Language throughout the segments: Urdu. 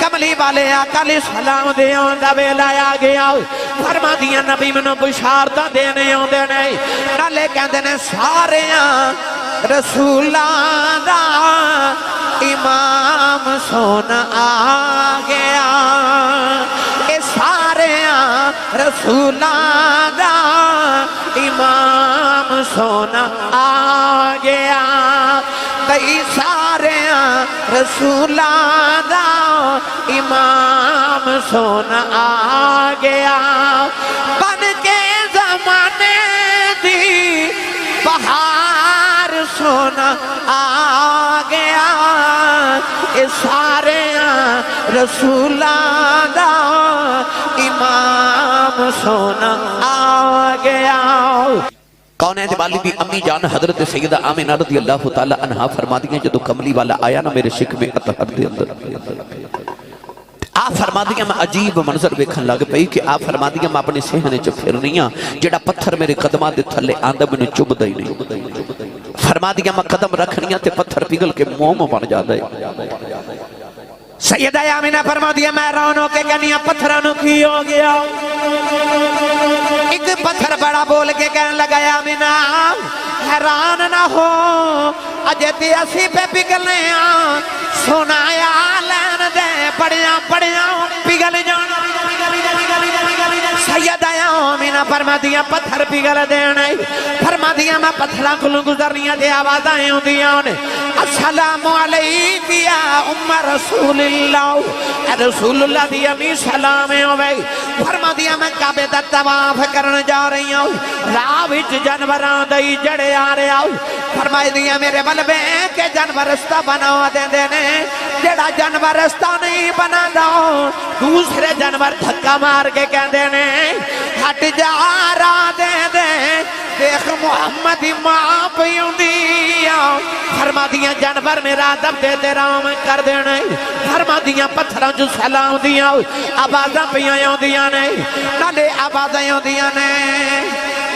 کملی والے آقا علیہ السلام دے آندا ویلا آ گیا فرما دیا نبی منو بشارتاں دینے آندے نے نالے کہندے نے ساریاں رسولاں دا امام سونا آ گیا اے ساریاں رسولاں دا امام سونا آ گیا بھئی ساریاں رسولاں دا امام سونا آ گیا بن کے زمانے دی بہار سونا آ گیا اے ساریاں رسولاں دا امام سونا آ گیا کونین والی دی امی جان حضرت سیدہ آمینہ رضی اللہ تعالیٰ عنہ فرما دیا جدو کملی والا آیا نا میرے شک میں اطہر دے اندر آپ فرما دیا میں عجیب منظر بیکھن لگ پئی کہ آپ فرما دیا میں اپنے سہنے چو پھرنیاں جڑا پتھر میرے قدمہ دے تھلے آندہ میں نے چب دائی نہیں فرما دیا میں قدم رکھنیاں تے پتھر پگل کے موم بن جا دائی سیدہ آمینہ فرما دیا میں رونوں کے گنیاں پتھرانوں کی ہو گیا ایک پتھر بڑا بول کے کہنے لگا آمینہ حیران نہ ہو اجتی اسی پہ پگلنے سنایا لین دے پڑیاں پگل جانا سیدہ آمینہ فرما دیا پتھر پگل دینے فرما دیا میں پتھران کلوں گزرنیاں دے آوازائیں ہوں دیا السلام علیکم یا ام رسول اللہ اے رسول اللہ دی امی سلامیں ہوئے فرما دیا میں کعبے دا طواف کرنے جا رہی ہوں راہ وچ جانوراں دئی جڑے آ رہے ہوں فرما دیا میرے بلبے کہ جانور رستہ بنا دے دینے جڑا جانور رستہ نہیں بنا دو دوسرے جانور دھکا مار کے کہہ دینے ہٹ جا راہ دے دے دیکھ محمد ماں پیوں دیا فرما دیا جانور میرا دب دے دے رام کر دینے فرما دیا پتھران جو سلام دیا آبازاں پیوں دیا نے نالے آبازاں دیا نے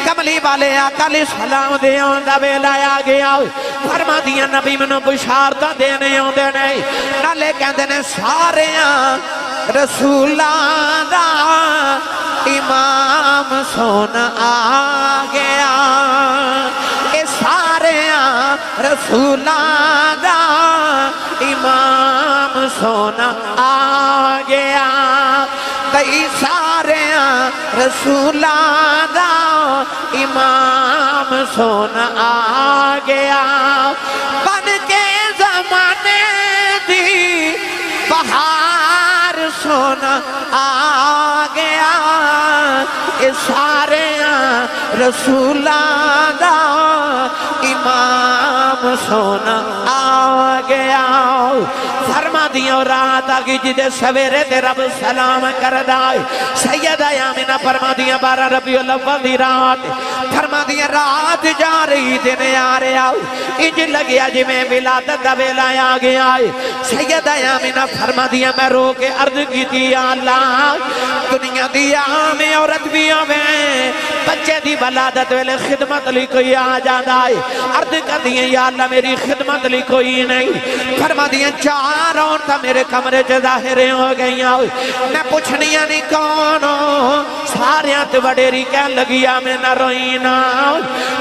کملی والے آقا علیہ السلام دے آندا ویلا آ گیا فرما دیا نبی منو بشارتاں دینے آندے نے نالے کہندے نے ساریاں رسولاں دا امام سونا آ گیا اے ساریاں رسولاں دا امام سونا آ گیا بھئی ساریاں رسولاں دا امام سونا آ گیا بن کے زمانے دی بہار سونا آ گیا اے ساریاں رسولاں دا امام سونا آ گیا فرما دیا رات آگی جدے سویرے دے رب سلام کر دائے سیدہ آمینہ فرما دیا 12 ربیع الاول دی رات فرما دیا رات جا رہی دن آ رہے آؤ انج لگیا جی میں ولادت دا ویلا آ گیا سیدہ آمینہ فرما دیا میں رو کے عرض کی دیا اللہ دنیا دیا میں عورت بھی ہوئے بچے دی ولادت ویلے خدمت لی کوئی آ جانا ہے عرض کر دیا یا اللہ میری خدمت لی کوئی نہیں فرما دیا 4 عورتاں میرے کمرے چ ظاہریں ہو گئی میں پوچھنیاں نہیں کون ساریاں تے وڈیری کہن لگیا میں نہ روئی نا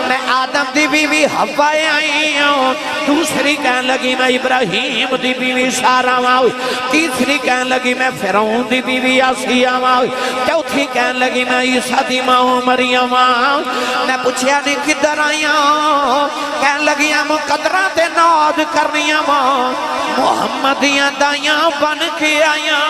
میں آدم دی بیوی حوا آئی ہوں دوسری کہن لگی میں ابراہیم دی بیوی سارا ہوں تیسری کہن لگی میں فرعون دی بیوی آسیہ ہوں چوتھی کہن لگی میں عیسیٰ دی ماں مریم ہوں میں پوچھیا نہیں کدھر آئی ہوں کہن لگی مقدرہ تے ناز کرنی ہوں محمدیاں دائیاں بن کے آئیاں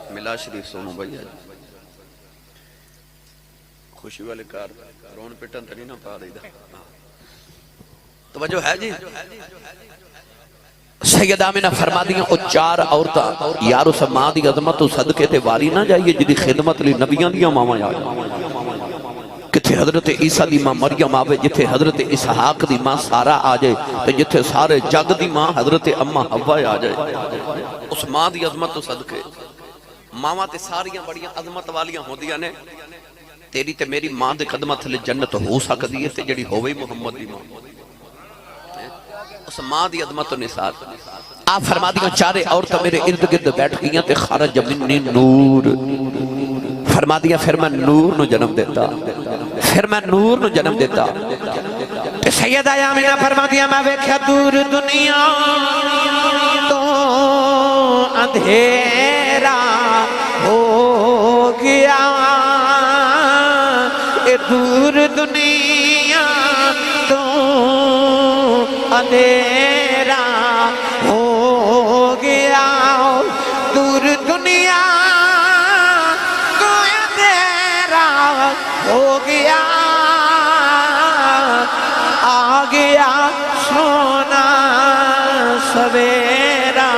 ملا شریف سونو بھائی خوشی والے کار رون پٹن تنی نہ پا دیدہ توجہ ہے جی سیدہ آمینہ فرما دیا او 4 عورتاں یارو سماں دی عظمت و صدقے تے واری نہ جائیے جدی خدمت لی نبیان دیا ماما یا کتھے حضرت عیسیٰ دی ماں مریم آوے، جتھے حضرت اسحاق دی ماں سارہ آ جائے، تو جتھے سارے جگ دی ماں حضرت اماں حوا آ جائے۔ اس ماں دی عظمت تو صدقے ماواں تے ساریاں بڑیاں عظمت والیاں ہوندیاں نے، تیری تے میری ماں دے قدمہ تھلے جنت ہو سکدی ہے تے جڑی ہووے محمد دی ماں، اس ماں دی عظمت و نثار۔ آپ فرما دیاں چارے عورتیں میرے ارد گرد بیٹھ گئیاں تے خرج منی نور، فرما دیاں پھر میں نور نو جنم دیتا، پھر میں نور نو جنم دیتا۔ تے سیدہ آمینہ فرما دیاں میں ویکھیا دور دنیا تو اندھیرا ہو گیا، اے دور دنیا تو اندھیرا ہو گیا، دور دنیا تو اندھیرا ہو گیا، آ گیا سونا سویرا۔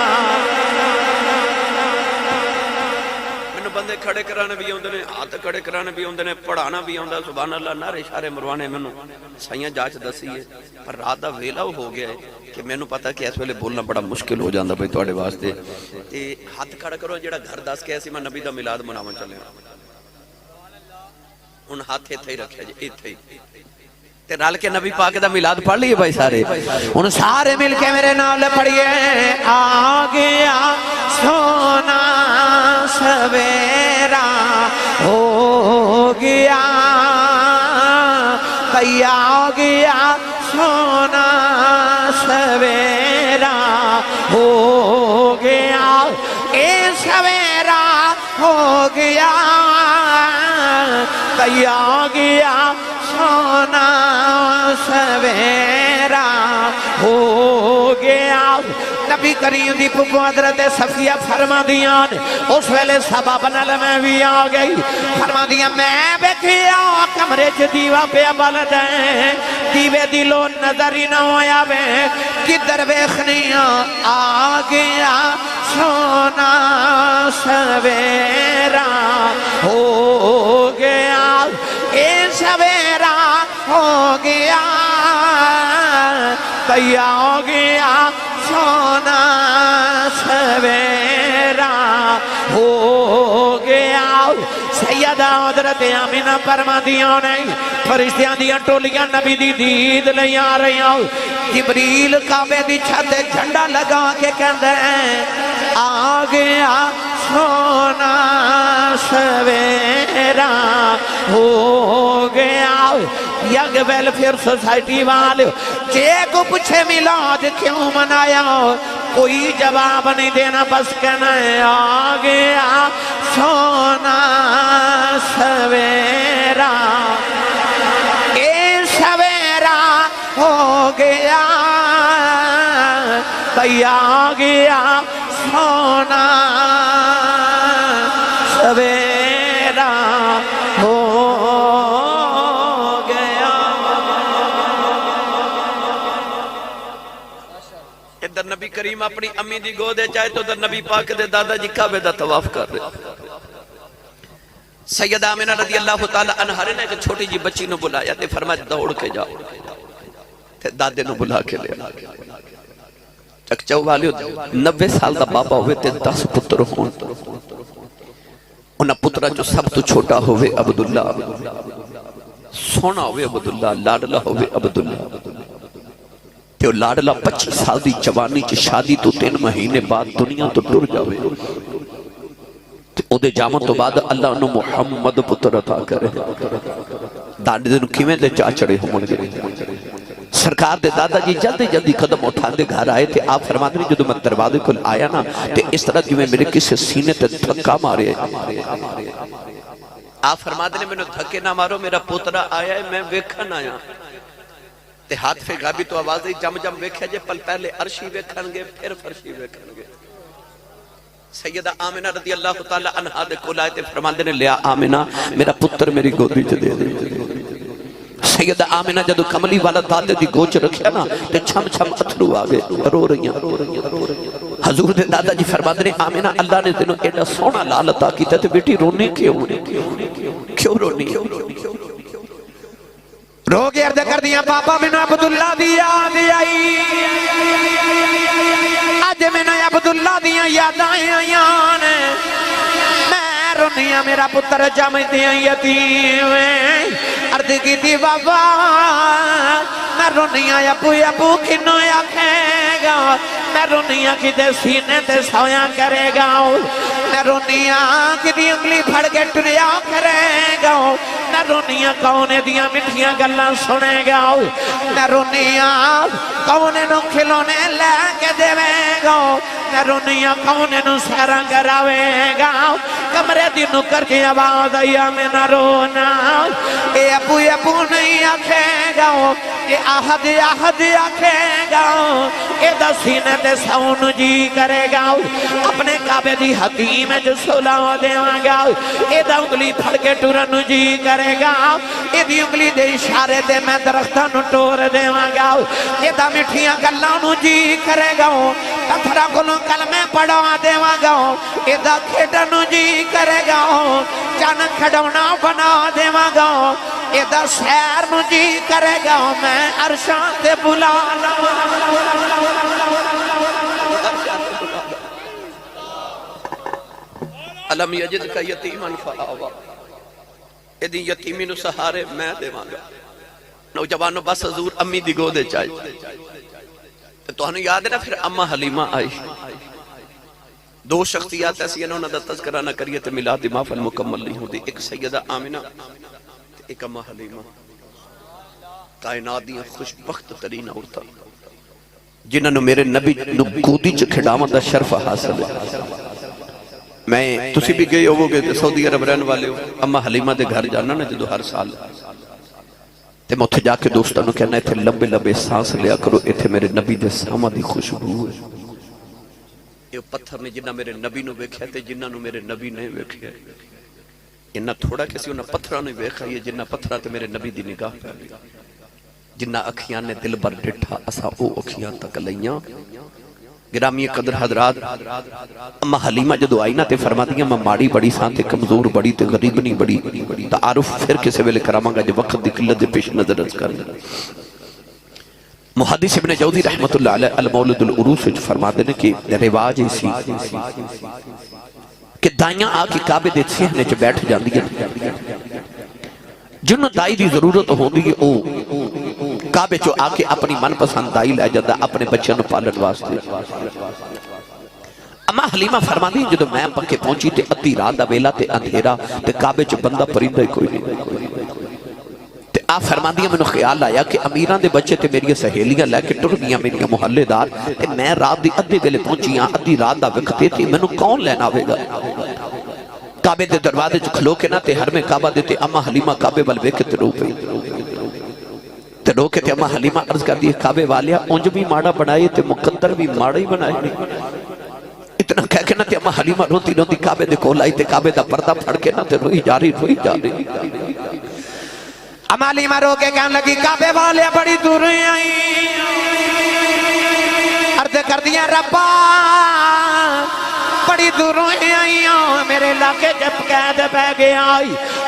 مینوں بندے کھڑے کرانے بھی آندے نے، ہاتھ کھڑے کرانے بھی آندے نے، پڑھانا بھی آندا، سبحان اللہ، نعرے اشارے مروانے مینوں سائیاں جاچ دسی ہے، پر رات دا ویلا ہو گیا ہے کہ مینوں پتا کہ اس ویلے بولنا بڑا مشکل ہو جاندا بھئی تواڈے واسطے، تے ہاتھ کھڑا کرو جڑا گھر دس کے ایسی میں نبی دا میلاد مناون چلے ہن ہاتھ ایتھے ہی رکھیا جی، ایتھے ہی تے رل کے نبی پاک دا میلاد پڑھ لیے بھائی سارے، ہن سارے مل کے میرے نال پڑھیے، آ گیا سونا سویرا ہو گیا، آ گیا سونا سویرا ہو گیا، اے سویرا ہو گیا، آ گیا سونا سویرا ہو گیا۔ نبی کریم دی پھپھو حضرت صفیہ فرما دیاں اس ویلے سبب نال میں بھی آ گئی، فرما دیاں میں بیٹھیا کمرے چ دیوا پیا بلدا دیوے دی لو نظر ہی نہ ہویا وے، کدھر ویکھنیاں آ گیا سونا سویرا ہو گیا، اے سویرا ہو گیا، ہو گیا سونا سویرا ہو گیا۔ سیدہ حضرت آمینہ فرما دیاں نے فرشتیاں دیاں ٹولیاں نبی دی دید لئی آ رہی ہوں، جبریل کعبے دی چھت جھنڈا لگا کے کہندے آ گیا سونا سویرا ہو گیا۔ ینگ ویلفیئر سوسائٹی والے جے کو پوچھے میلاد کیوں منایا، کوئی جواب نہیں دینا، بس کہنا ہے آ گیا سونا سویرا، اے سویرا ہو گیا، آ گیا سونا سویرا ہو گیا۔ ادھر نبی کریم اپنی امی دی گودے چاہے تو ادھر نبی پاک دے دادا جی کعبے دا طواف کر رہے۔ سیدہ آمینہ رضی اللہ تعالی عنہا نے ایک چھوٹی جی بچی نو بلایا تے فرمایا دوڑ کے جاؤ، تے دادے نو بلا کے لے چکچاؤ والیو 90 سال دا بابا ہوئے تے 10 پتر ہون، انہا پترہ جو سب تو چھوٹا ہوئے عبداللہ، سونا ہوئے عبداللہ، لاڈلہ ہوئے عبداللہ، تے وہ لاڈلہ 25 سال دی جوانی چ شادی تو 3 مہینے بعد دنیا تو ٹر جاوے، تے او دے جامن تو بعد اللہ انہوں محمد پتر عطا کرے۔ داڑے دنوں کیویں دے چاہ چڑے ہوں گے، سرکار دے دادا جی جلدی جلدی قدم اٹھا دے گھر آئے تھے، آپ فرما دیں جدو میں دروازے کو آیا نا تے اس طرح جو میں میرے کسی سینے تے دھکا مارے، آپ فرما دیں میں نے دھکے نہ مارو، میرا پوترہ آیا ہے، میں ویکھن آیا تے ہاتھ پہ غابی تو آوازی جم جم ویکھا جے، پل پہلے عرشی ویکھن گے پھر فرشی ویکھن گے۔ سیدہ آمینہ رضی اللہ تعالی عنہا دے کول آئے تے فرما دیں لیا آمینہ میرا پتر میری گودی چ دے دے۔ سیدہ آمینہ جدو کملی والا دادے دی گوچ رکھیا نا تے چھم چھم اتھرو آگے رو رہیاں۔ حضور دے دادا جی فرما دے آمینہ اللہ نے تینوں ایڈا سونا لال عطا کیتا تے بیٹی رونی کیوں رونی؟ رو کے عرض کر دیا پاپا میں نے عبداللہ دی یاد آئی آج میں نے عبداللہ دی یاد آئی میں رونیا میرا پتر جامعی یتیم عرض کی تھی بابا میں رونیا ابو کنو آکھے گا میں رونیا کی دے سینے تے سویا کرے گا میں رونیا کی دی انگلی پھڑ کے ٹریا کرے گا میں رونیا کونے دیا مٹھیاں گلاں سنے گا میں رونیا کونے نو کھلونے لے کے دے گا میں رونیا کونے نو سیرا کراوے گا کمرے دی نکر کی آواز آیا میں نہ رونا اے ابو نہیں آکھے گا اے آہد آکھے گا اے دا سینے تے سون جی کرے گا اپنے کعبے دی حتیم جو سلاو دے گا اے دا انگلی پھڑ کے ٹورن جی کرے گا اے دی انگلی دے اشارے تے میں درختان ٹور دے گا اے دا مٹھیاں گلانو جی کرے گا پتھرا کلوں کلمے پڑھا دے گا اے دا کھیٹنو جی کرے گا چن کھڑونا بنا دے گا اے دا سیر نو جی کرے گا میں عرشان تے بلا علم یجد کا یتیمن فآوا ایدی یتیمی نو سہارے میں دے مانگا نوجوانو بس حضور امی دی گو دے چاہیے تو ہنو یاد ہے نا پھر اممہ حلیمہ آئی دو شخصیات ایسی انہوں نے تذکرہ نہ کریے تے میلاد محفل مکمل نہیں ہوتی ایک سیدہ آمنہ ایک اممہ حلیمہ کائنات دیاں خوشبخت ترین عورتاں جنہوں نے میرے نبی نو گودی چ کھڑاون دا شرف حاصل ہے میں تسی بھی گئے ہو گے سعودی عرب رہن والے ہو اممہ حلیمہ دے گھر جانا نا جدو ہر سال تے میں اتھے جا کے دوستانوں کہنا اتھے لمبے لمبے سانس لیا کرو اتھے میرے نبی دے سامہ دی خوشبو ہے یہ پتھر نے جنہ میرے نبی نو بیکھے تے جنہ نو میرے نبی نے بیکھے انہا تھوڑا کسی انہا پتھرہ نے بیکھا یہ جنہ پتھرہ تے میرے نبی دی نگاہ پہ جنہ اکھیاں نے دل بر ڈٹھا اسا او اکھیاں تک لیاں گرامی قدر حضرات اممہ حلیمہ جدو آئی نا تے فرما دیا میں ماڑی بڑی سان تے کمزور بڑی تے غریبنی بڑی تعارف پھر کسے ویلے کراماں گا جو وقت دی قلت دے پیش نظر از کر محدث ابن جوزی رحمت اللہ علیہ المولد العروس جو فرما دینے کہ رواج ایسی کہ دائیاں آکے کعبے دے سہنے چ بیٹھ جاندی ہیں جن دائی دی ضرورت ہوندی ہے او کعبے چو آکے اپنی من پسند دائی لے جاندہ اپنے بچوں نو پالن واسطے اممہ حلیمہ فرما دی جدو میں پکے پہنچی تے ادھی رات دا ویلا تے اندھیرا تے کعبے چو بندہ پرندہ ہی کوئی نہیں تے آپ فرما دیا میں نے خیال آیا کہ امیران دے بچے تے میری سہیلیاں لے کے ٹر گیا میری محلے دار تے میں رات دی ادھے ویلے پہنچی ادھی رات دا وقت تھی میں نے کون لینا ہوئے گا کعبے دے دروازے جو کھلو کے نا تے ہر میں کعبہ دیتے اممہ حلیمہ کعبے والوے کے تے رو پہ تے رو کے تے اممہ حلیمہ عرض کر دیئے کعبے والیا اونج بھی ماڑا بنائے تے مقدر بھی ماڑا ہی بنائے اتنا کہہ کے نا تے اممہ حلیمہ روتی روتی کعبے دے کول آئی تے کعبے دا پردہ پھڑ کے نا تے روئی جاری اممہ حلیمہ رو کے کہنے لگی کعبے والیا بڑی دور آئی عرض کر دیا ربا بڑی دوروں آئی میرے علاقے جب قید پہ گیا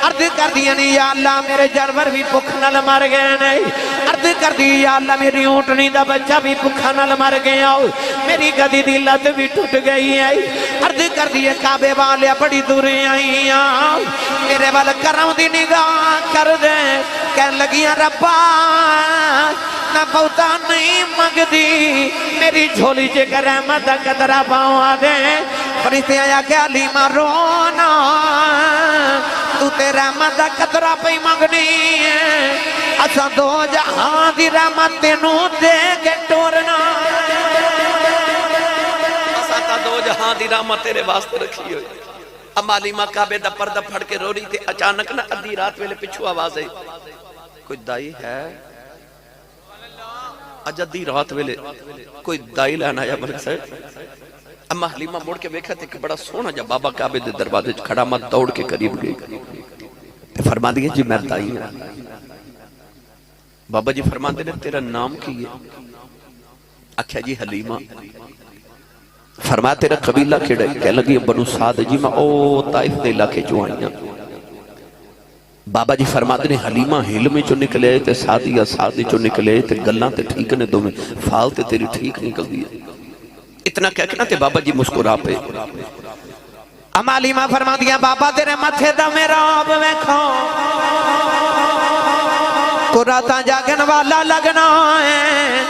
عرض کر دیا نہیں یا اللہ میرے جانور بھی بھوک نال مر گئے نہیں عرض کر دیا یا اللہ میری اونٹنی دا بچہ بھی بھوکا نال مر گیا میری گدی دی لت بھی ٹوٹ گئی ہے عرض کر دیا کعبے والے بڑی دوریں آئی میرے وال کرم دی نگاہ کر دے کہنے لگیاں ربا نہ بہتا نہیں مگ دی میری جھولی چکر رحمت قدرہ پاؤں دے فرشتے آیا کہ حلیمہ رونا تو تے رحمت قدرہ پہ مگنی ہے اسا دو جہاں دی رحمت تینوں دے کے ٹورنا اسا تا دو جہاں دی رحمت تیرے واسطے رکھی ہوئی اممہ حلیمہ کعبے دا پردہ پھڑ کے رو رہی تھے اچانک نہ ادھی رات ویلے پچھو آواز ہے کوئی دائی ہے اجدی رات ویلے کوئی دائی لینا یا ملک سے اممہ حلیمہ موڑ کے بیکھا تھے کہ بڑا سونا جب بابا کعبے دے دروازے کھڑا مت دوڑ کے قریب گئی فرما دیئے جی میں دائی ہوں بابا جی فرما دینے تیرا نام کی ہے اکھیا جی حلیمہ فرما تیرا قبیلہ کھڑا ہے کہہ لگی بنو سعد جی میں او طائف دے علاقے جو آئیاں بابا جی فرماتے نے حلیمہ حلم چو نکلے تے سادیہ سادی چو نکلے تے گلاں تے ٹھیک نے دو میں فال تے تیری ٹھیک نکل دیا. اتنا کہہ کے نا تے بابا جی مسکرا پہ. اما حلیمہ فرما دیا بابا تیرے متھے دا میرا آپ ویکھو کو راتاں جاگن والا لگنا ہے.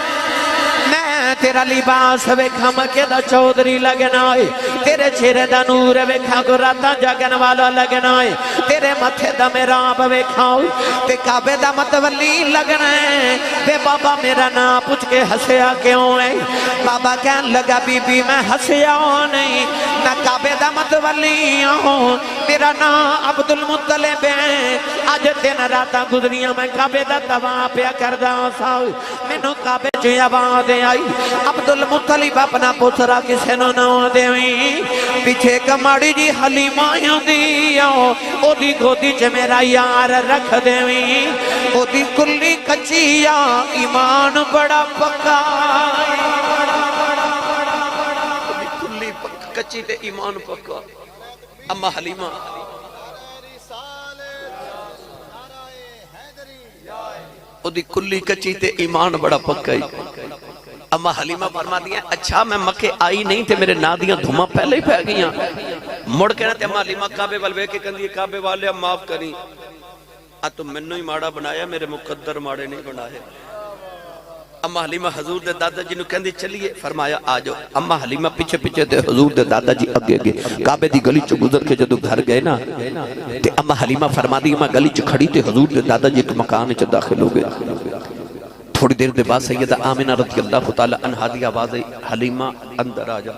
میں تیرا لباس ویکھا مکے دا چودری لگنا ہے. تیرے چہرے دا نور ویکھا کو راتاں جاگن والا لگنا ہے. تیرے متھے دا میرا آپ ویکھا تے کعبے دا متولی لگنا ہے. تے بابا میرا نام پوچھ کے ہسیا کیوں ہے؟ بابا کہن لگا بی بی میں ہسیا نہیں نہ کعبے دا متولی ہوں. میرا نام عبدالمطلب ہے. آج تین راتاں گزریاں میں کعبے دا طواف پیا کردا سا. مینوں کعبے چ آواز آئی عبدالمطلب اپنا پترا کسے نو نہ دیویں. پیچھے کماڑی جی حلیمہ ہوندی او دی گودی چ میرا یار رکھ دیویں. او دی کلی کچیا ایمان بڑا پکا. کلی کچی تے ایمان پکا. اما حلیمہ او دی کلی کچی تے ایمان بڑا پکا ہی. اما حلیمہ فرما دیا اچھا میں مکے آئی نہیں تے میرے نادیاں دھومہ پہلے ہی پہ گئیاں. مڑ کے تے اما حلیمہ کعبے والوے کے کندی کعبے والے معاف کریں. تو منو ہی ماڑا بنایا میرے مقدر ماڑے نہیں بنائے. اما حلیمہ حضور دے دادا جی نو کہندی چلیے. فرمایا آجو. اما حلیمہ پیچھے پیچھے تے حضور دے دادا جی اگے گئے. کعبے دی گلی چو گزر کے جدو گھر گئے نا تے اما حلیمہ فرما دی میں گلی چو کھڑی تے حضور دے دادا جی ایک مکان چو داخل ہو گئے. تھوڑی دیر دے بعد سیدہ آمنہ رضی اللہ تعالی عنہ دی آواز حلیمہ اندر آجا.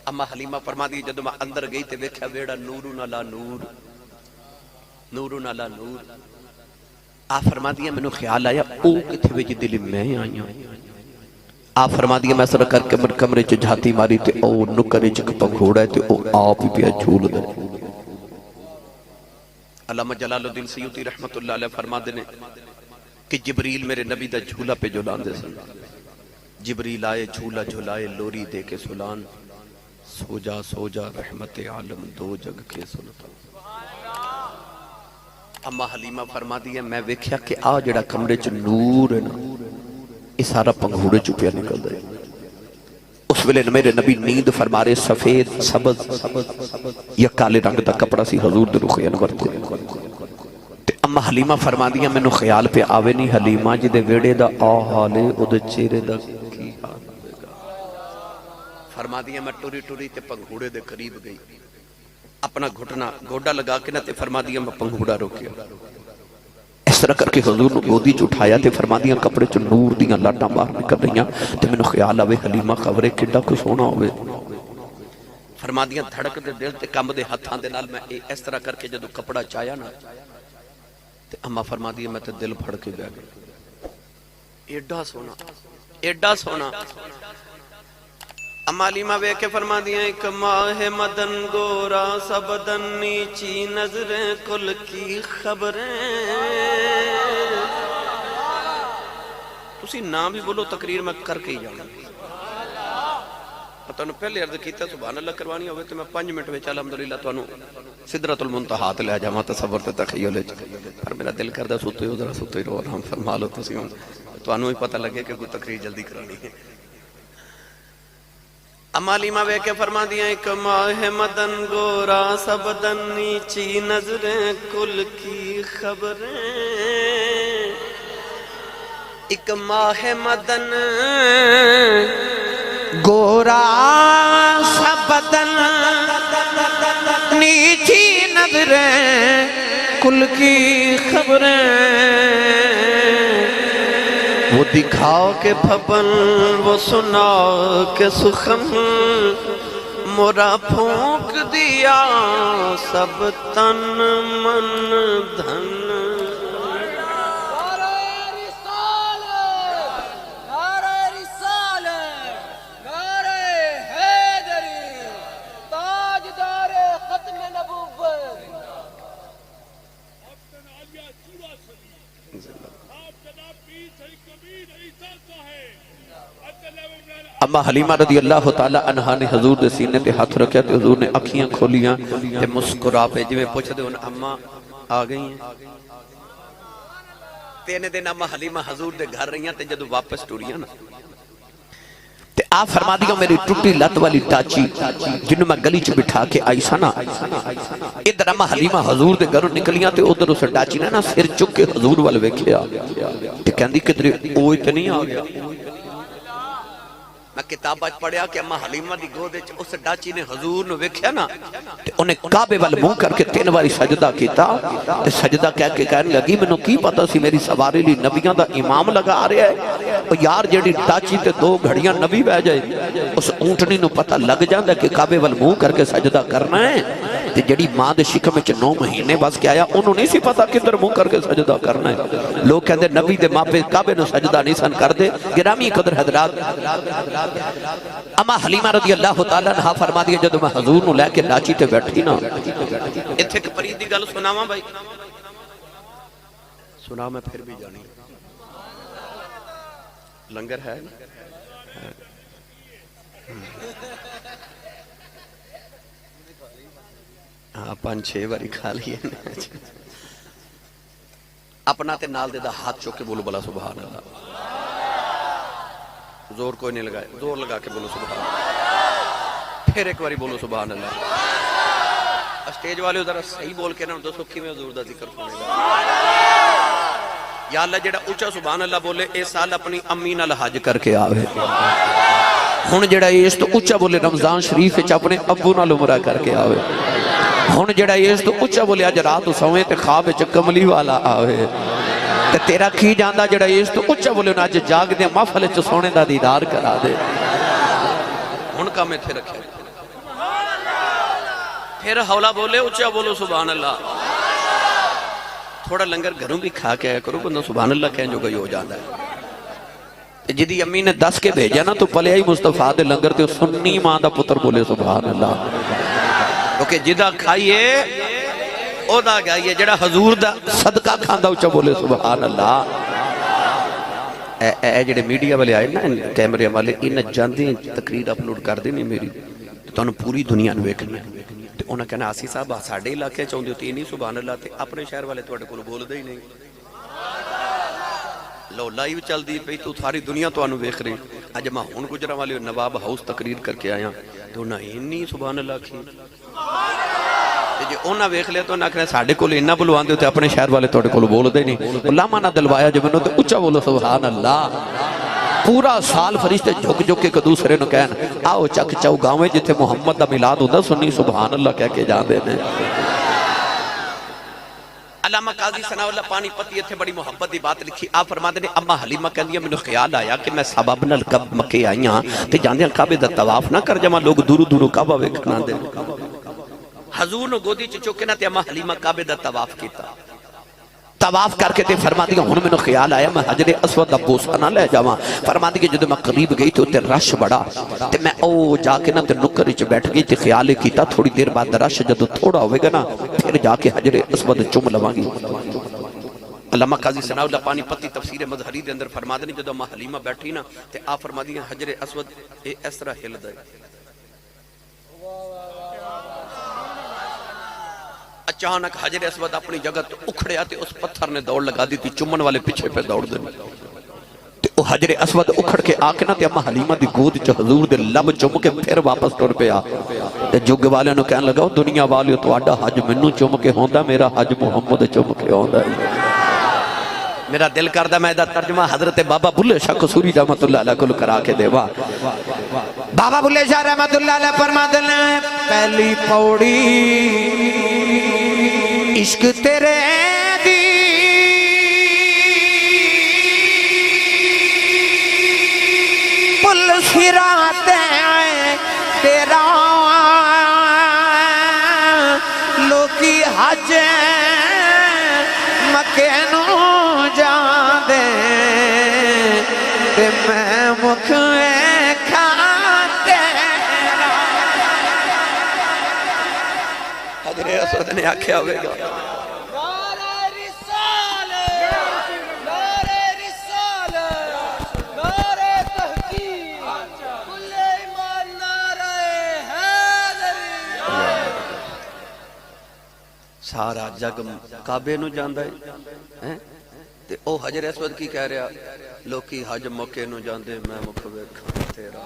اما حلیمہ فرما دی جدو میں اندر گئی تے ویکھا ویڑا نورن علا نور نورن علا نور. آپ فرما دیا میں نے خیال آیا او کتھے ویجی دلی میں آئیاں. آپ فرما دیا میں سر کر کے من کمرے چ جھاتی ماری تے او نکرے چک پنکھوڑا ہے تے او آپ ہی پیا جھول دے. علامہ جلال الدین سیوطی رحمت اللہ علیہ فرما دینے کہ جبریل میرے نبی دا جھولا پہ جھولان دے سن. جبریل آئے جھولا جھولائے لوری دے کے سلان. سو جا رحمت عالم دو جگ کے سلطان. اما حلیمہ فرما دیا میں ویکھیا کہ آ جڑا کمرے چ نور ہے نا یہ سارا پنگھوڑے چپیا نکل دے. اس ویلے میرے نبی نیند فرما رہے سفید سبز یا کالے رنگ دا کپڑا سی حضور دے رخ انور تے. اما حلیمہ فرما دیا میں نو خیال پہ آوے نہیں حلیمہ جی دے ویڑے دا آ حالے او دے چہرے دا کی حال ہوگا. فرما دیا میں ٹوری ٹوری تے پنگھوڑے دے قریب گئی. اپنا گھٹنا گوڑا لگا کے نہ تے فرما دیا میں پنگھوڑا روکیا. اس طرح کر کے حضور نے گودی چ اٹھایا تے فرما دیا کپڑے چ نور دیاں لاٹاں باہر نکل رہیاں تے میں نو خیال آوے حلیمہ خبرے کڈا کوئی سونا ہوئے. فرما دیا دھڑک دے دل تے کم دے ہتھاں دے نال میں اس طرح کر کے جدو کپڑا چایا نا تے اما فرما دیا میں تے دل پھڑ کے بہ گیا. ایڈا سونا ایڈا سونا. اما حلیمہ وے کے فرما دیا ایک ماہ مدن گورا سبدن نیچی نظریں کل کی خبریں. تسی نام بھی بولو تقریر میں کر کے ہی جانا. تو انہوں پہلے عرض کیتا سبحان اللہ کروانی ہوئے تو میں 5 منٹ میں الحمدللہ تو انہوں صدرت المنتہا تے لے جاما تصور تے تخیل پر میرا دل کردہ سوتے ہو ذرا سوتے رو آرام فرما لو تسی ہوں تو انہوں ہی پتہ لگے کہ کوئی تقریر جلدی کرانی ہے. اما حلیمہ وے کے فرما دیا ایک ماہ مدن گورا سبدن نیچی نظریں کل کی خبریں. ایک ماہ مدن گورا سبدن نیچی نظریں کل کی خبریں. وہ دکھاؤ کے پھپن وہ سنا کے سخن مورا پھونک دیا سب تن من دھن. اما حلیمہ رضی اللہ تعالی عنہ نے حضور دے سینے تے ہاتھ رکھیا تے حضور نے اکھیاں کھولیاں تے مسکرا پہ جو پوچھ دے ان اما آ گئی ہیں 3 دن اما حلیمہ حضور دے گھر رہی ہیں تے جدو واپس ٹوریاں نا تے آپ فرما دیا میری ٹوٹی لت والی ٹاچی جنہوں میں گلی چ بٹھا کے آئی سا نا ادھر اما حلیمہ حضور دے گھروں نکلیاں تے ادھر اس ٹاچی نے نا سر چک کے حضور والے ویکھیا تے کہندی کدھر اوہ تے نہیں آ گیا میں کتاب آج پڑھیا کہ اما حلیمہ دی گودے اس ڈاچی نے حضور نے ویکھیا نا تے انہیں کعبے وال منہ کر کے 3 باری سجدہ کیتا تے سجدہ کہہ کے کہنے لگی میں نے کی پتا سی میری سواری لی نبیاں دا امام لگا آ رہا ہے اور یار جیڑی ڈاچی تے 2 گھڑیاں نبی بہ جائے اس اونٹنی نو پتہ لگ جاندہ کہ کعبے وال منہ کر کے سجدہ کرنا ہے تے جڑی ماں دے شکم وچ 9 مہینے بس کے آیا انہوں نہیں سی پتا کدھر منہ کر کے سجدہ کرنا ہے لوگ کہندے نبی دے ماں پہ کعبے نو سجدہ نہیں سن کر دے گرامی قدر حضرات اما حلیمہ رضی اللہ تعالیٰ عنہ فرما دیا جدو میں حضور نو لے کے لاچی تے بیٹھی نا اتھے ایک پرید دی گل سناواں بھائی سنا میں پھر بھی جانی لنگر ہے ہاں 5-6 باری کھا لیے اپنا تے نال دے دا ہاتھ چوکے بولو بلا سبحان اللہ زور کوئی نہیں لگائے زور لگا کے بولو سبحان اللہ پھر ایک باری بولو سبحان اللہ اسٹیج والے ذرا صحیح بول کے نا دو سکھی میں حضور دا ذکر سنے گا یا اللہ جڑا اونچا سبحان اللہ بولے اے سال اپنی امی نال حج کر کے آوے ہن جڑا اس تو اونچا بولے رمضان شریف وچ اپنے ابو نال عمرہ کر کے آوے ہن جڑا اس تو اونچا بولے اج رات سویں تے خواب وچ کملی والا آوے تے تیرا کی جاندا جڑا اس تو اونچا بولے نا اج جاگ دے محفل وچ سونے دا دیدار کرا دے ہن کام ایتھے رکھے پھر حولا بولے اونچا بولو سبحان اللہ تھوڑا لنگر گھروں بھی کھا کے آیا کرو بندہ سبحان اللہ کہیں جو گئی ہو جاندہ ہے جدی امی نے 10 کے بھیجا نا تو پلے آئی مصطفیٰ دے لنگر تے سنی ماں دا پتر بولے سبحان اللہ کیونکہ جدہ کھائیے او دا گائیے جڑا حضور دا صدقہ کھاندہ اچھا بولے سبحان اللہ اے جڑے میڈیا والے آئے نا کیمرے والے انہیں جاندیں تقریر اپلوڈ کر دیں میری تو انہوں پوری دنیا نو ایک میں تو انہوں کہنا آسی صاحب ساڑھے علاقے چاہوں ہوتی نہیں سبحان اللہ تے اپنے شہر والے تو اٹھے کو بول دے ہی نہیں لو لائیو چل دی پئی تو ساری دنیا تو انہوں بیخ رہی آج میں ہون گجرہ والے نواب ہاؤس تقریر کر کے آیا تو انہوں انہی سبحان اللہ کی جی انہاں ویکھ لیا تو انہاں کہنا ساڑھے کو انہاں بلوان دے ہوتے اپنے شہر والے تو اٹھے کو بول دے نہیں اللہ مانا دلوایا جو منو تو اچھا بولو سبحان اللہ پورا سال فرشتے جھک جھک کے ایک دوسرے نو کہنا آؤ چک چاو گاؤں جتے محمد دا میلاد ہوتا سنی سبحان اللہ کہہ کے جان دینے علامہ قاضی ثناء اللہ پانی پتی تھے بڑی محبت دی بات لکھی آپ فرما دے اما حلیمہ کہندی ہے میں نے خیال آیا کہ میں سبب نال کب مکے آئیاں تے جاندے کعبے دا طواف نہ کر جما لوگ دورو دورو کعبہ ویکھنا دے حضور نو گودی چ چوکے نہ تے اما حلیمہ کعبے دا طواف کیتا طواف کر کے تے فرما دیا ہن میں نے خیال آیا میں حجر اسود دا بوسہ نہ لے جاواں فرما دی کہ جدوں میں قریب گئی تو تے رش بڑا تے میں او جا کے نہ تے نکر وچ بیٹھ گئی تے خیال کیتا تھوڑی دیر بعد رش جدوں تھوڑا ہوے گا نا پھر جا کے حجر اسود چوم لواں گی علامہ قاضی ثناء اللہ پانی پتی تفسیر مظہری دے اندر فرما دے جدوں اما حلیمہ بیٹھی نا تے آپ فرما دی حجر اسود اے اس طرح ہلدا ہے اچانک حجر اسود اپنی جگہ تو اکھڑیا تے اس پتھر نے دوڑ لگا دی تھی چمن والے پیچھے پہ دوڑ دے تے وہ حجر اسود اکھڑ کے آکے نا تے اما حلیمہ دی گود چ حضور دے لب چم کے پھر واپس ٹر پیا تے جگ والے نو کہن لگا دنیا والے تو آڈا حج منو چم کے ہوندا میرا حج محمد چم کے ہوندا میرا دل کردہ میں دا ترجمہ حضرت بابا بلے شاہ قصوری رحمت اللہ علیہ کو کرا کے دیوا بابا بلے شاہ رحمت اللہ علیہ فرما دلیں پہلی پوڑی عشق تیرے دی پل سراتے تیرا لوکی حج مکے نو جان دے تے میں مکھ حضر اسود نے آکھیا ہوئے گا نعرہ رسالت نعرہ رسالت نعرہ تحقیق کل ایمان نعرہ حیدری سارا جگ کعبے نو جاندا ہے تے او حجر اسود کی کہہ رہا لوکی حج موقع نو جاندے میں مکھ ویکھاں تیرا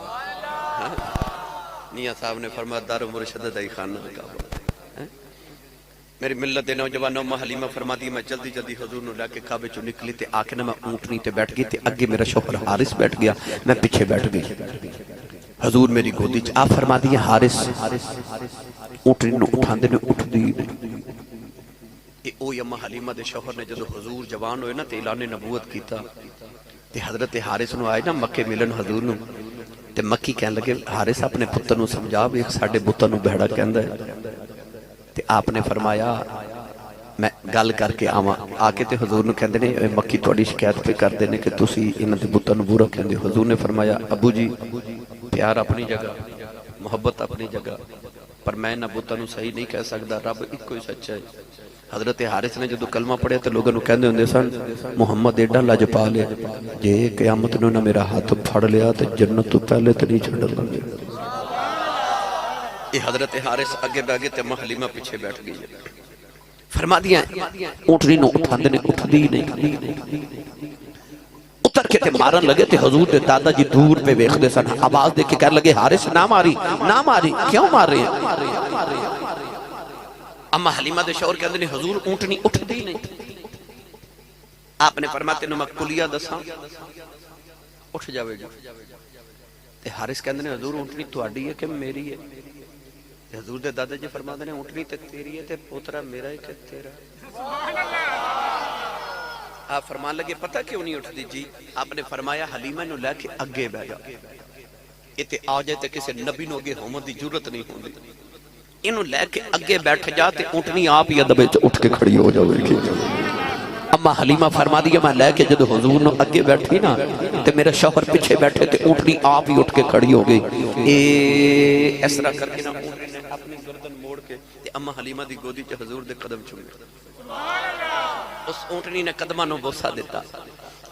میاں صاحب نے فرمایا در مرشد دائی خانہ کعبہ میری ملت دے نوجوانوں اما حلیمہ فرماتی میں جلدی جلدی حضور نو لے کے کعبے چوں نکلی تے آکے نا میں اونٹنی تے بیٹھ گئی تے اگے میرا شوہر حارث بیٹھ گیا میں پیچھے بیٹھ گئی حضور میری گودی چ آپ فرما دی حارث اونٹنی نو اٹھاندے نے اٹھ دی اے او اما حلیمہ دے شوہر نے جدو حضور جوان ہوئے نا تے اعلان نبوت کیتا تے حضرت حارث نو آئے نا مکے ملن حضور نو تے مکی کہن لگے حارث اپنے پتر نو سمجھا بھی ساڈے بتاں نو بہڑا کہندا ہے تے آپ نے فرمایا میں گل کر کے آواں آ کے تے حضور نو کہندے نے مکی تہاڈی شکایت پہ کردے نے کہ تسی انہاں دے بتاں نو برا کہندے حضور نے فرمایا ابو جی پیار اپنی جگہ محبت اپنی جگہ پر میں نہ بتاں نو صحیح نہیں کہہ سکدا رب اکو ہی سچا ہے حضرت حارث نے جدو کلمہ پڑھیا تو لوگوں کہندے ہوندے سن محمد ایڈا لاجپا لیا جے قیامت نو نہ میرا ہاتھ پھڑ لیا تو جنت تو پہلے تو نہیں چھڈن لگے یہ حضرت حارث اگے بیٹھ تے اما حلیمہ پیچھے بیٹھ گئی فرما دیا اونٹنی نو اٹھاندے نے اٹھدی نہیں اتر کے تے مارن لگے تے حضور دے دادا جی دور پہ ویکھدے سن آواز دے کے کہنے لگے حارث نہ ماری کیوں مار رہے ہیں اما حلیمہ دے شوہر کہندے نے حضور اونٹنی اٹھدی نہیں آپ نے فرمایا تینوں میں کلیہ دساں اٹھ جاوے گا تے حارث کہندے نے حضور اونٹنی تہاڈی ہے کہ میری ہے حضور دے دادا جی فرماندے نے اونٹنی تے تیری ہے تے پوترا میرا ہے کہ تیرا آپ فرمان لگے پتہ کیوں نہیں اٹھدی جی آپ نے فرمایا حلیمہ نو لے کے اگے بیٹھ جا اتے آ جائے تے کسی نبی نو اگے ہومن دی ضرورت نہیں ہوندی انہوں لے کے اگے بیٹھ جاتے اونٹنی آپ ہی ادبے اٹھ کے کھڑی ہو جاوے گی اما حلیمہ فرما دیا میں لے کے جدو حضور نو اگے بیٹھی نا تے میرا شوہر پیچھے بیٹھے تے اونٹنی آپ ہی اٹھ کے کھڑی ہو گئی اس طرح کر کے نا اونٹنی نے اپنی گردن موڑ کے تے اما حلیمہ دی گودی چ حضور دے قدم چومے اس اونٹنی نے قدماں نو بوسا دیتا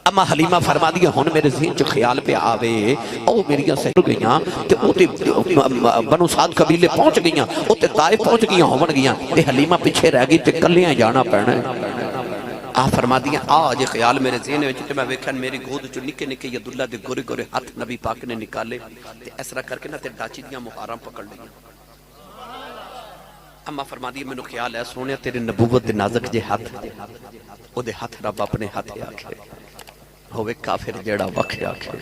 اما حلیمہ فرما دیا ہن میرے ذہن چ خیال پہ آوے او میریاں سہر گئیاں تے او تے بنو سعد قبیلے پہنچ گئیاں او تے طائف پہنچ گئیاں ہون گئیاں تے حلیمہ پیچھے رہ گئی تے کلیاں جانا پینا آ فرما دیا آج خیال میرے ذہن وچ تے میں ویکھن میری گود چ نکے نکے عبداللہ دے گورے گورے ہاتھ نبی پاک نے نکالے تے اس طرح کر کے نا تے ڈاچی دیاں مہاراں پکڑ لئیاں اما فرما دیا مینوں خیال ہے سونے تیرے نبوت دے نازک جے ہاتھ او دے ہاتھ رب اپنے ہاتھ آکھے ہوئے کافر جیڑا وکھ آکھے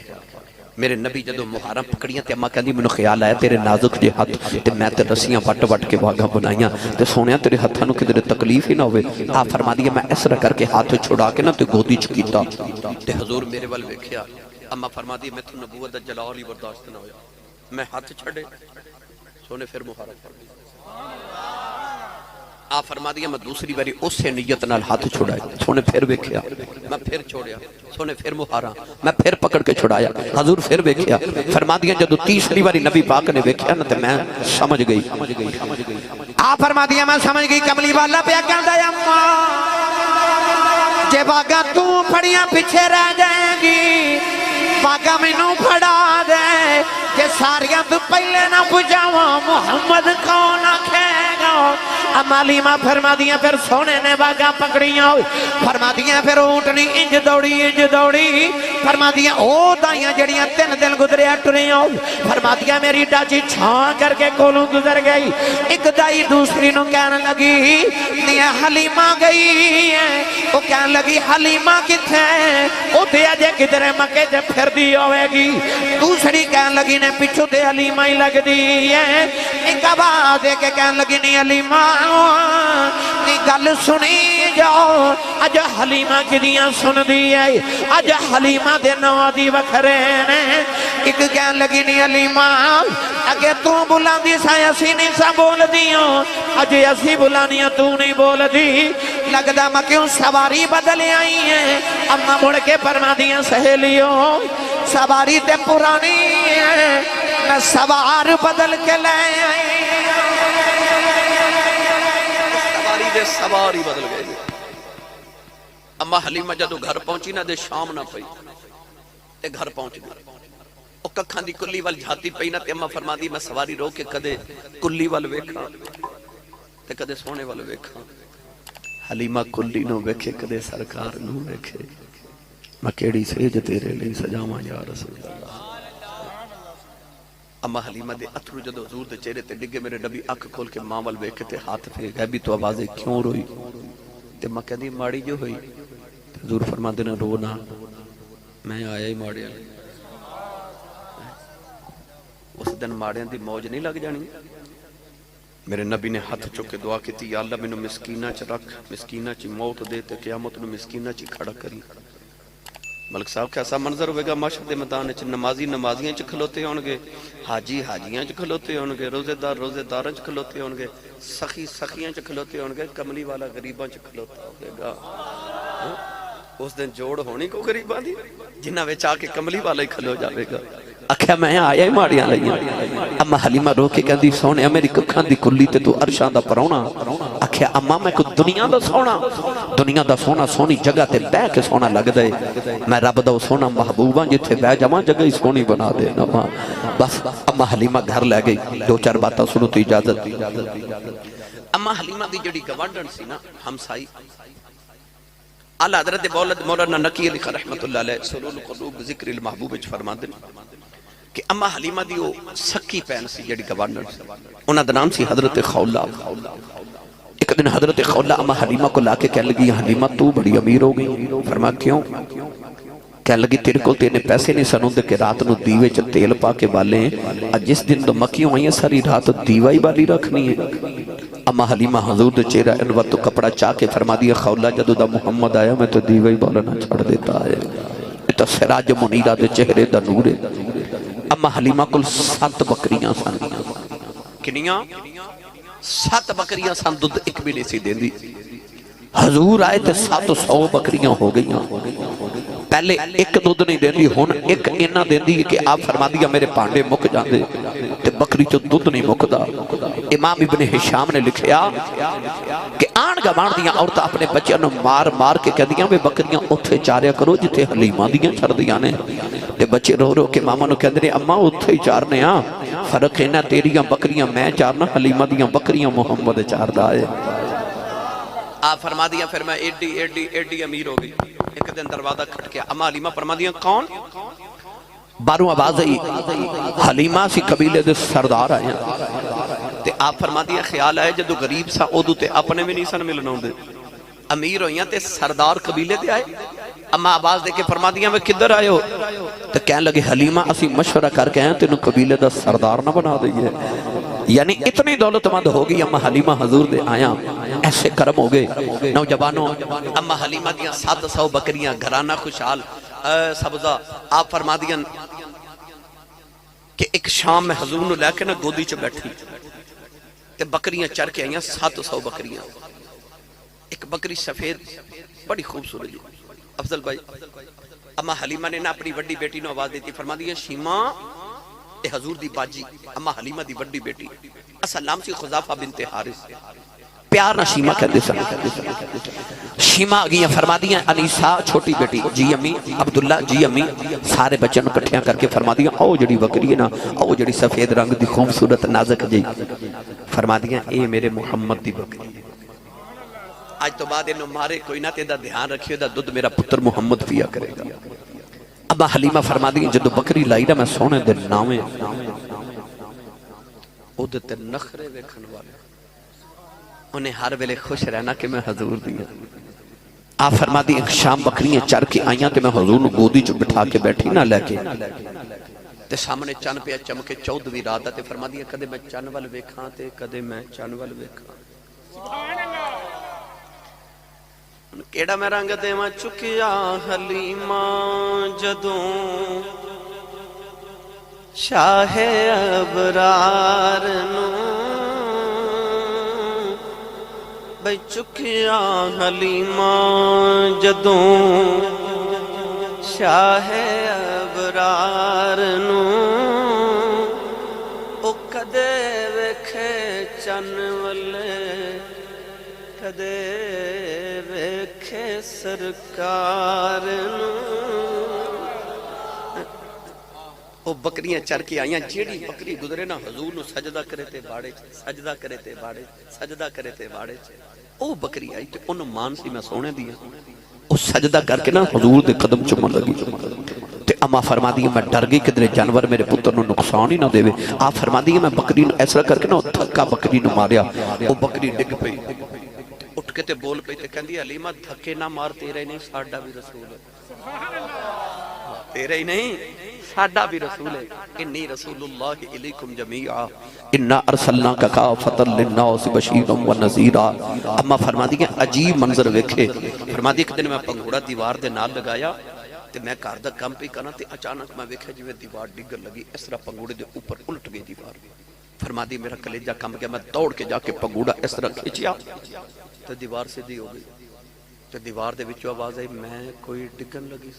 میرے نبی جدو مہاراں پکڑیاں تے اماں کہندی مینوں خیال آیا تیرے نازک جے ہاتھ تے میں تے رسیاں وٹ وٹ کے واگاں بنائیاں تے سونیا تیرے ہتھاں نوں کدھر تکلیف ہی نہ ہوئے آ فرما دیا میں اس طرح کر کے ہاتھ چھڑا کے نا تے گودی چ کیتا تے حضور میرے ول ویکھیا اماں فرما دی میں تو نبوت دا جلال ہی برداشت نہ ہویا میں ہاتھ چھڑے سونے پھر مہارا پڑ گئی آپ فرما دیا میں دوسری باری اس سے نیت نال ہاتھ چھڑایا سونے پھر ویکھیا میں پھر چھوڑیا سونے پھر مہارا میں پھر پکڑ کے چھڑایا حضور پھر ویکھیا فرما دیا جدو تیسری باری نبی پاک نے ویکھیا نا تے میں سمجھ گئی آپ فرما دیا میں سمجھ گئی کملی والا پیا کہندا ہے اماں جے باگا تو پھڑیاں پیچھے رہ جائے گی باگا مینوں پھڑا دے کہ ساریاں تو پہلے نہ پجاواں محمد کون آکھے گا اما حلیمہ فرما دیا پھر سونے نے باگاں پکڑیاں فرما دیا پھر اونٹنی انج دوڑی فرما دیا او دائیاں جڑیاں 3 دن گزرے ٹریاں فرما دیا میری ڈاچی چھان کر کے کولوں گزر گئی ایک دائی دوسری نو کہنے لگی نیا حلیمہ گئی ہے وہ کہنے لگی حلیمہ کتھے او تے اجے کدھر مکے تے پھر دی ہوئے گی دوسری کہنے لگی نے پیچھو تے حلیمہ ہی لگ دی ہے ایک آواز دے کے کہنے لگی نی حلیمہ نی گل سنی جاؤ اج حلیمہ کی دیاں سن دی ہے اج حلیمہ دے نوا دی وکھرے نے ایک کہنے لگی نی حلیمہ اگے تو بلان دی سائے اسی نہیں سا بول دیوں اج اسی بلانیاں تو نہیں بول دی لگدا میں کیوں سواری بدل آئی ہے اما مڑ کے فرما دیاں سہیلیوں سواری تے پرانی ہے میں سوار بدل کے لے آئی سواری بدل گئی اما حلیمہ جدو گھر پہنچی نہ دے شام نہ پئی تے گھر پہنچ گئی او ککھاں دی کلی وال جھاتی پئی نہ تے اما فرما دی میں سواری رو کے کدے کلی وال ویکھاں تے کدے سونے وال ویکھاں حلیمہ کلی نو ویکھے کدے سرکار نو ویکھے میں کیڑی سیج تیرے لئی سجاواں یا رسول اللہ اما حلیمہ دے اتھرو جدو حضور دے چہرے تے ڈگے میرے نبی اکھ کھول کے ماول ویکھے تے ہاتھ پھیر گئے بھی تو آوازیں کیوں روئی تے میں کہندی ماڑی جو ہوئی تے حضور فرماندے نے رو نہ میں آیا ہی ماڑے والے اس دن ماڑیاں دی موج نہیں لگ جانی میرے نبی نے ہاتھ چکے دعا کی تھی یا اللہ میں مسکینہ چ رکھ مسکینہ چ موت دے تے قیامت نو مسکینہ چ کھڑا کری ملک صاحب کیسا منظر ہوئے گا معاشر دے میدان چ نمازی نمازیاں چ کھلوتے ہونگے حاجی حاجیاں چ کھلوتے ہونگے روزے داراں چ کھلوتے ہونگے سخی سخیاں چ کھلوتے ہونگے کملی والا غریباں چ کھلوتا ہوگے گا اس دن جوڑ ہونی کو غریباں دی جنہ وچ آ کے کملی والا ہی کھلو جاوے گا اکھیا میں آیا ہی ماڑیاں لئیاں اما حلیمہ رو کے کہندی سونے میری ککھاں دی کلی تے تو عرشاں دا پرونا اکھیا اما میں کو دنیا دا سونا سونی جگہ تے بہ کے سونا لگ دے میں رب دا سونا محبوباں جتھے بہ جاواں جگہ ہی سونی بنا دے بس اما حلیمہ گھر لے گئی دو چار باتاں سنو تو اجازت اما حلیمہ دی جڑی گوانڈن سی نا ہمسائی اعلی حضرت مولانا نقی علی خان رحمت اللہ علیہ سلول قلوب ذکر المحبوب وچ فرماندے کہ اما حلیمہ دی وہ سکی پین سی جڑی گوانڈن سی انہاں دا نام سی حضرت خولہ ایک دن حضرت خولہ اما حلیمہ کو لا کے کہہ لگی حلیمہ تو بڑی امیر ہو گئی فرما کیوں کہہ لگی تیرے کو تینے پیسے نہیں سنوں دے کہ رات نو دیوے چ تیل پا کے بالے ہیں جس دن تو مکیوں آئیں ساری رات دیوائی بالی رکھنی ہے اما حلیمہ حضور دے چہرہ انور تو کپڑا چاہ کے فرما دیا خولہ جدو دا محمد آیا میں تو دیوائی بالنا چھڑ دیتا ہے تو سراج منیرہ دے چہرے دا نور ہے اما حلیمہ کل 7 بکریاں سن کنیاں 7 بکریاں سن دودھ ایک بھی نہیں سی دین دی حضور آئے تے 700 بکریاں ہو گئیاں پہلے ایک دودھ نہیں دین دی ہون ایک اینا دین دی کہ آپ فرما دیا میرے پانڈے مک جاندے تے بکری چو دودھ نہیں مکدا امام ابن حشام نے لکھیا کہ آن گوان دیاں عورتاں اپنے بچیاں نو مار مار کے کہہ دیاں بے بکریاں اتھے چاریا کرو جتے حلیمہ دیاں چھڑ دیاں نے تے بچے رو رو کے ماما نو کہہ دے اماں اتھے چارنے ہاں فرق ہے نا تیریاں بکریاں میں چارنا حلیمہ دیاں بکریاں محمد چار دائے آپ فرما دیا پھر میں ایڈی امیر ہو گئی ایک دن دروازہ کھٹ گیا اما حلیمہ فرما دیا کون باروں آواز آئی حلیمہ سی قبیلے دے سردار آئے تے آپ فرما دیا خیال آئے جدو غریب سا او دو تے اپنے بھی نہیں سن ملنوں دے امیر ہوئیاں تے سردار قبیلے دے آئے اما آواز دے کے فرما دیا میں کدھر آئے ہو تو کہنے لگے حلیمہ اسی مشورہ کر کے ہیں تینوں قبیلے دا سردار نہ بنا دئیے یعنی اتنی دولت مند ہوگی اما حلیمہ حضور دے آیا ایسے کرم ہو گئے نوجوانوں اما حلیمہ دیاں 700 بکریاں گھرانہ خوشحال سبزہ آپ فرما دیاں کہ ایک شام میں حضور نے لے کے نا گودی چ بیٹھی تے بکریاں چر کے آئیاں 700 بکریاں ایک بکری سفید بڑی خوبصورت افضل بھائی اما حلیمہ نے نا اپنی وڈی بیٹی نو آواز دیتی فرما دیا شیمہ اے حضور دی باجی اما حلیمہ دی وڈی بیٹی اصل نام سی خزافہ بنت حارث پیار نہ شیمہ کہتے سن شیمہ آگیا فرما دیا انیسہ چھوٹی بیٹی جی امی عبداللہ جی امی سارے بچوں نے کٹھیاں کر کے فرما دیا او جڑی بکری ہے نا او جڑی سفید رنگ دی خوبصورت نازک جی فرما دیا اے میرے محمد دی بکری آج تو بعد انہوں مارے کوئی نہ تیدہ دھیان رکھیے دا دودھ میرا پتر محمد پیا کرے گا ابا حلیمہ فرما دی جدو بکری لائی نا میں سونے دل ناویں او دتے نخرے ویکھن والے انہیں ہر ویلے خوش رہنا کہ میں حضور دیا آپ فرما دی ایک شام بکریاں چر کے آئیاں تے میں حضور نو گودی جو بٹھا کے بیٹھی نہ لے کے تے سامنے چن پہ چمکے 14ویں رات تے فرما دیا کدے میں چن وال ویکھاں تے کدے میں چن وال ویکھاں سبحان اللہ کیڑا میں رنگ دیواں چکیا حلیمہ جدوں شاہ ابرار نو بھئی چکیا حلیمہ جدوں شاہ ابرار نو او کدے ویکھے چن والے کدے ویکھے سرکار نو او بکریاں چر کے آئیاں جیڑی بکری گزرے نا حضور نو سجدہ کرے تے باڑے سجدہ کرے تے باڑے سجدہ کرے تے باڑے او بکری آئی تے انہوں مان سی میں سونے دیا او سجدہ کر کے نا حضور دے قدم چمن لگی تے اما فرما دی میں ڈر گئی کہ درے جانور میرے پتر نو نقصان ہی نہ دے آپ فرما دی میں بکری نو ایسا کر کے نا تھکا بکری نو ماریا او بکری ڈگ پئی اٹھ کے تے بول پئی تے کہندی حلیمہ دھکے نہ مار تیرے نہیں ساڈا بھی رسول ہے تیرے ہی نہیں ساڈا بھی رسول ہے انی رسول اللہ علیکم جمیعا انا ارسلناک کافۃ للناس بشیرا ونذیرا اما فرما دی کہ عجیب منظر ویکھے فرما دی کہ دن میں پنگھوڑا دیوار دے نال لگایا تے میں گھر دا کم پئی کرنا تے اچانک میں ویکھیا جویں دیوار ڈگن لگی اس طرح پنگھوڑے دے اوپر الٹ گئی دیوار فرما دی میرا کلیجہ کم گیا میں دوڑ کے جا کے پنگھوڑا اس طرح کھچیا تے دیوار سیدھی ہو گئی تے دیوار دے وچوں آواز آئی میں کوئی ڈگن لگی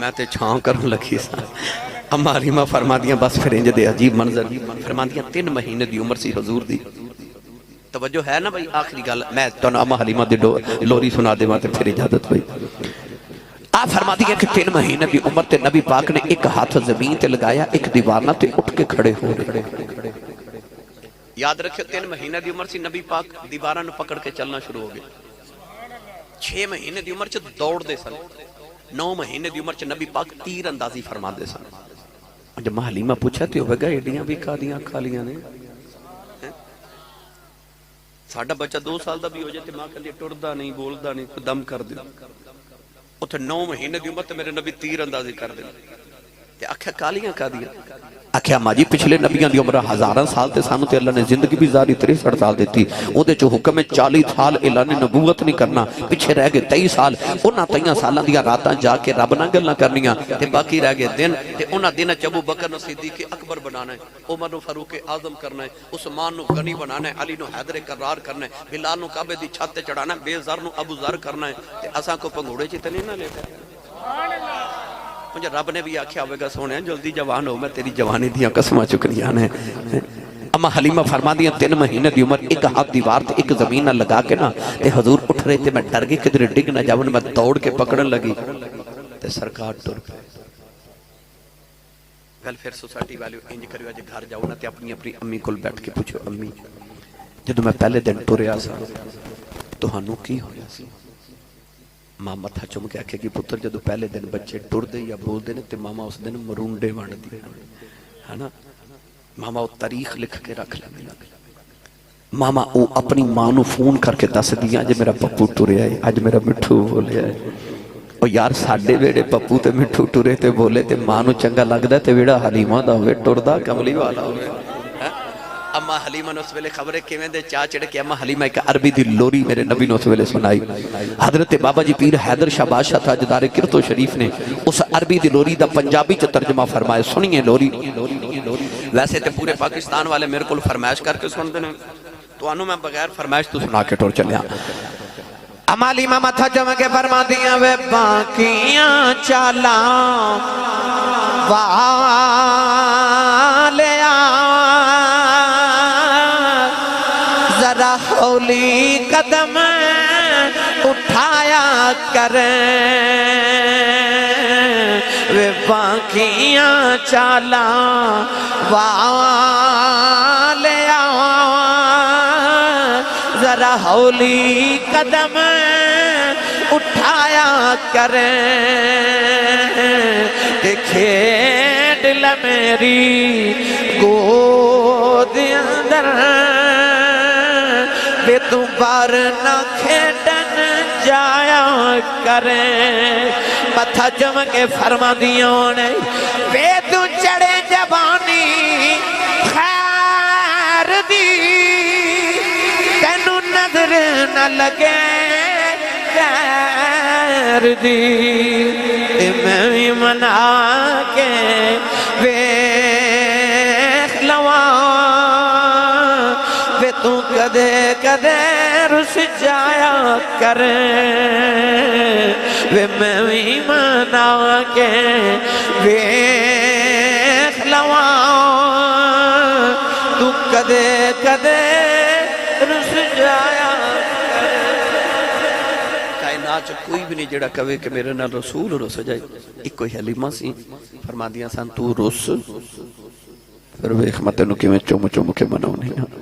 میں تے چھاں کرن لگی سا اما حلیمہ فرما دیاں بس پھر انج دے عجیب منظر فرما دیاں 3 مہینے دی عمر سی حضور دی توجہ ہے نا بھائی آخری گل میں تو اما حلیمہ دی لوری سنا دے تے پھر اجازت ہوئی آپ فرما دیا کہ 3 مہینے دی عمر تے نبی پاک نے ایک ہاتھ زمین تے لگایا ایک دیوار نہ تے اٹھ کے کھڑے ہو رہے یاد رکھو 3 مہینے دی عمر سی نبی پاک دیواراں نو پکڑ کے چلنا شروع ہو گئے 6 مہینے دی عمر چ دوڑ دے سن 9 مہینے دی عمر چ نبی پاک تیر اندازی فرما دے سن جب ماں حلیمہ پوچھا تے ہوئے گا ایڈیاں بھی کھالیاں کھالیاں نے ساڑھا بچہ 2 سال دا بھی ہو جائے تے ماں کہلی ٹردا نہیں بولدا نہیں دم کر دے اتھے 9 مہینے دی عمر تے میرے نبی تیر اندازی کر دے تے آکھیا کھالیاں کھا دیا آکھیا ماں جی پچھلے نبیاں دی عمرہ 1000 سال تے سانو تے اللہ نے زندگی بھی زاری 63 سال دیتی او دے جو حکم 40 سال اعلان نبوت نہیں کرنا پیچھے رہ گئے 23 سال انہاں 23 سالاں دیاں راتاں جا کے رب نال گلاں کرنیاں تے باقی رہ گئے دن تے انہاں دن ابو بکر نو صدیق اکبر بنانا ہے عمر نو فاروق اعظم کرنا ہے عثمان نو غنی بنانا ہے علی نو حیدر کرار کرنا ہے بلال نو کعبے دی چھت تے چڑھانا ہے بے زر نو ابو ذر کرنا ہے تے اساں کو پنگھوڑے چ تے نہیں نہ لے سبحان اللہ مجھے رب نے بھی آکھیا ہوئے گا سونے جلدی جوان ہو میں تیری جوانی دیاں قسمہ چکنیاں نے اما حلیمہ فرما دیاں 3 مہینے دی عمر ایک ہاتھ دیوار تے ایک زمین نہ لگا کے نا تے حضور اٹھ رہے تے میں ڈر گئی کدھر ڈگ نہ جاون میں دوڑ کے پکڑن لگی تے سرکار ٹر پے ویلفیئر سوسائٹی والے انج کریو اج گھر جاؤ نا تے اپنی امی کول بیٹھ کے پوچھو امی جدوں میں پہلے دن ٹریا سا تہانوں کی ہویا سی ماں متھا چم کے آکھے کہ پتر جدو پہلے دن بچے ٹر دے یا بول دے تے ماما اس دن مرونڈے وانڈ دی ہے نا ماما وہ تاریخ لکھ کے رکھ لے ماما وہ اپنی ماں نو فون کر کے دس دیا اج میرا پپو ٹریا ہے اج میرا مٹھو بولیا ہے او یار ساڈے ویڑے پپو تے مٹھو ٹرے تے بولے تے ماں نو چنگا لگدا ہے تے ویڑا حلیمہ دا ہوئے ٹردا کملی والا ہوئے اما حلیمہ نے اس ویلے خبریں کیویں دے چا چڑھ کے اما حلیمہ ایک عربی دی لوری میرے نبی نے اس ویلے سنائی حضرت بابا جی پیر حیدر شاہ بادشاہ تاجدار کرتو شریف نے اس عربی دی لوری دا پنجابی چ ترجمہ فرمایا سنیے لوری ویسے تے پورے پاکستان والے میرے کول فرمائش کر کے سن دے نے تانوں میں بغیر فرمائش تو سنا کے ٹر چلیا اما حلیمہ متھا چم کے فرما دیاں وے باقیاں چالاں والیا ذرا ہولی قدم اٹھایا کریں وے باقیاں چالاں والیا ذرا ہولی قدم اٹھایا کریں کھیڈ لے میری گود اندر بے تو بار نہ کھیڈن جایا کریں متھا چم کے فرما دیوں نے بے تو چڑے جبانی خیر دی تینو نظر نہ لگے خیر دی میں بھی منا کے ویکھ لواں تو کدے کدے رس جایا کریں وے میں بھی منا کے ویکھ لواں تو کدے کدے رس جایا کائنات کوئی بھی نہیں جڑا کہے کہ میرے نال رسول رس جائے ایک کوئی حلیمہ سی فرما دیاں سن تو رس پھر ویکھ میں تینوں کیویں چم چم کے مناؤں نہیں